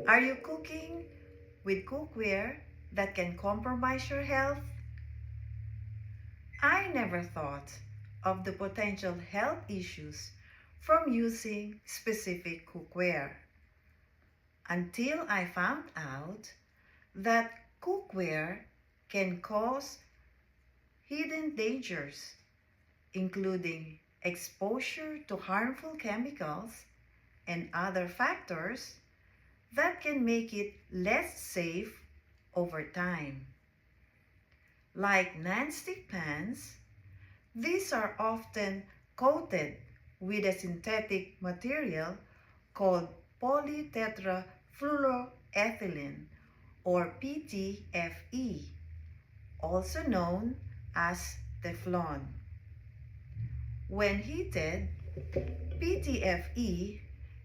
Are you cooking with cookware that can compromise your health? I never thought of the potential health issues from using specific cookware until I found out that cookware can cause hidden dangers, including exposure to harmful chemicals and other factors that can make it less safe over time. Like nonstick pans, these are often coated with a synthetic material called polytetrafluoroethylene or PTFE, also known as Teflon. When heated, PTFE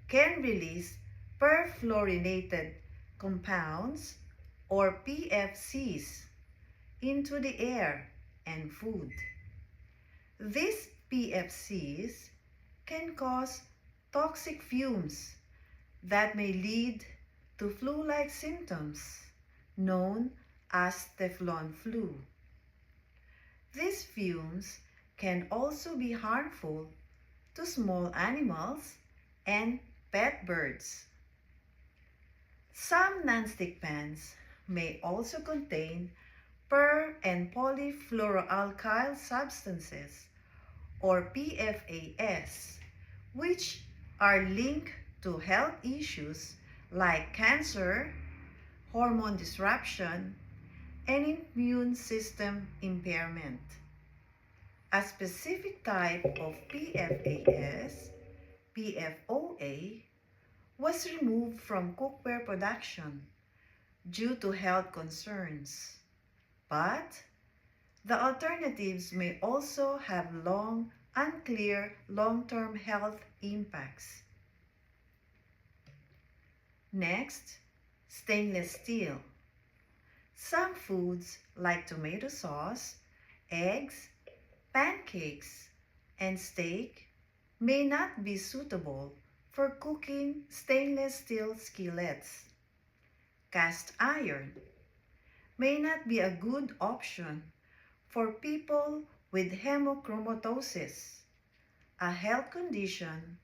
can release perfluorinated compounds or PFCs into the air and food. These PFCs can cause toxic fumes that may lead to flu-like symptoms known as Teflon flu. These fumes can also be harmful to small animals and pet birds. Some nonstick pans may also contain per and polyfluoroalkyl substances or PFAS, which are linked to health issues like cancer, hormone disruption, and immune system impairment. A specific type of PFAS, PFOA, was removed from cookware production due to health concerns. But the alternatives may also have unclear long-term health impacts. Next, stainless steel. Some foods like tomato sauce, eggs, pancakes, and steak may not be suitable for cooking stainless steel skillets. Cast iron may not be a good option for people with hemochromatosis, a health condition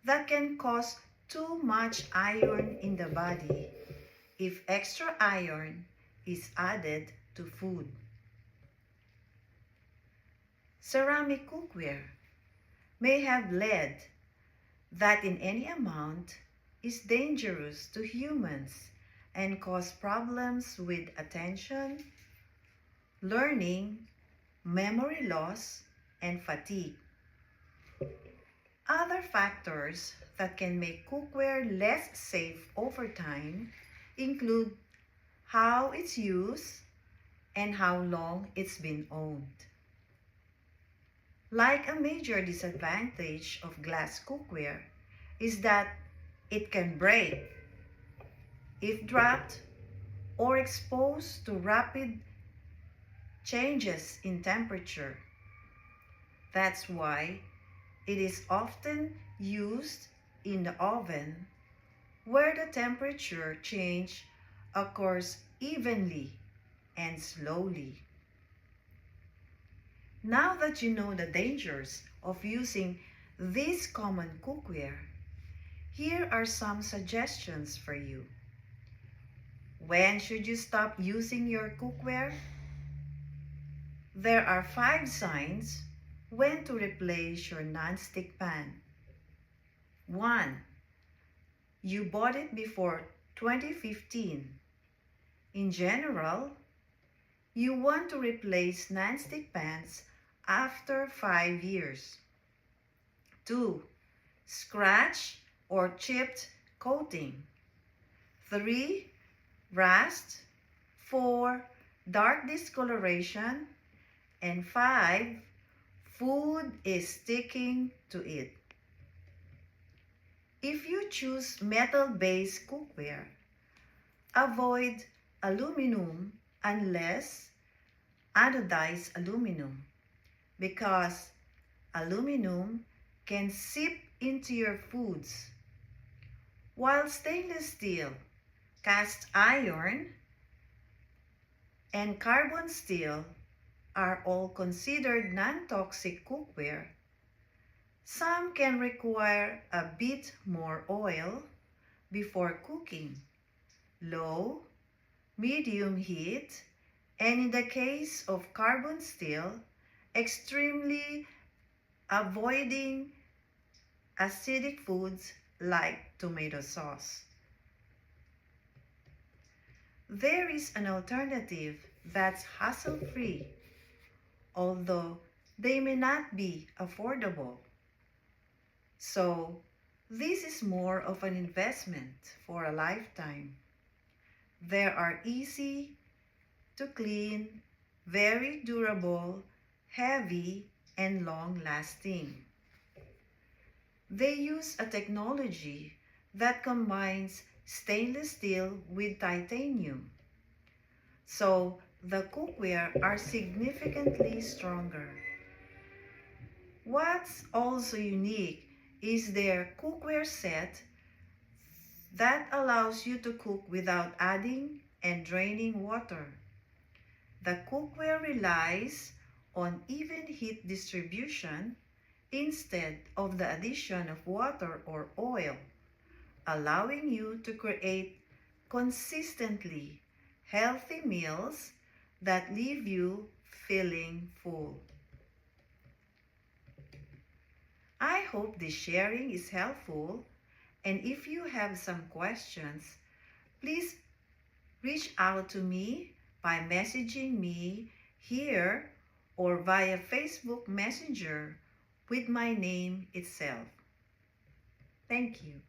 that can cause too much iron in the body if extra iron is added to food. Ceramic cookware may have lead that in any amount is dangerous to humans and cause problems with attention, learning, memory loss, and fatigue. Other factors that can make cookware less safe over time include how it's used and how long it's been owned. Like a major disadvantage of glass cookware is that it can break if dropped or exposed to rapid changes in temperature. That's why it is often used in the oven where the temperature change occurs evenly and slowly. Now that you know the dangers of using this common cookware, here are some suggestions for you. When should you stop using your cookware? There are 5 signs when to replace your nonstick pan. 1. You bought it before 2015. In general, you want to replace nonstick pans after 5 years. 2. Scratch or chipped coating. 3. Rust. 4. Dark discoloration. And 5. Food is sticking to it. If you choose metal-based cookware, avoid aluminum unless anodized aluminum, because aluminum can seep into your foods, While stainless steel, cast iron, and carbon steel are all considered non-toxic cookware, some can require a bit more oil before cooking, low, medium heat, and in the case of carbon steel, extremely avoiding acidic foods like tomato sauce. There is an alternative that's hassle-free, although they may not be affordable. So, this is more of an investment for a lifetime. There are easy to clean, very durable, heavy, and long-lasting. They use a technology that combines stainless steel with titanium. So, the cookware are significantly stronger. What's also unique is their cookware set that allows you to cook without adding and draining water. The cookware relies on even heat distribution instead of the addition of water or oil, allowing you to create consistently healthy meals that leave you feeling full. I hope this sharing is helpful, and if you have some questions, please reach out to me by messaging me here or via Facebook Messenger with my name itself. Thank you.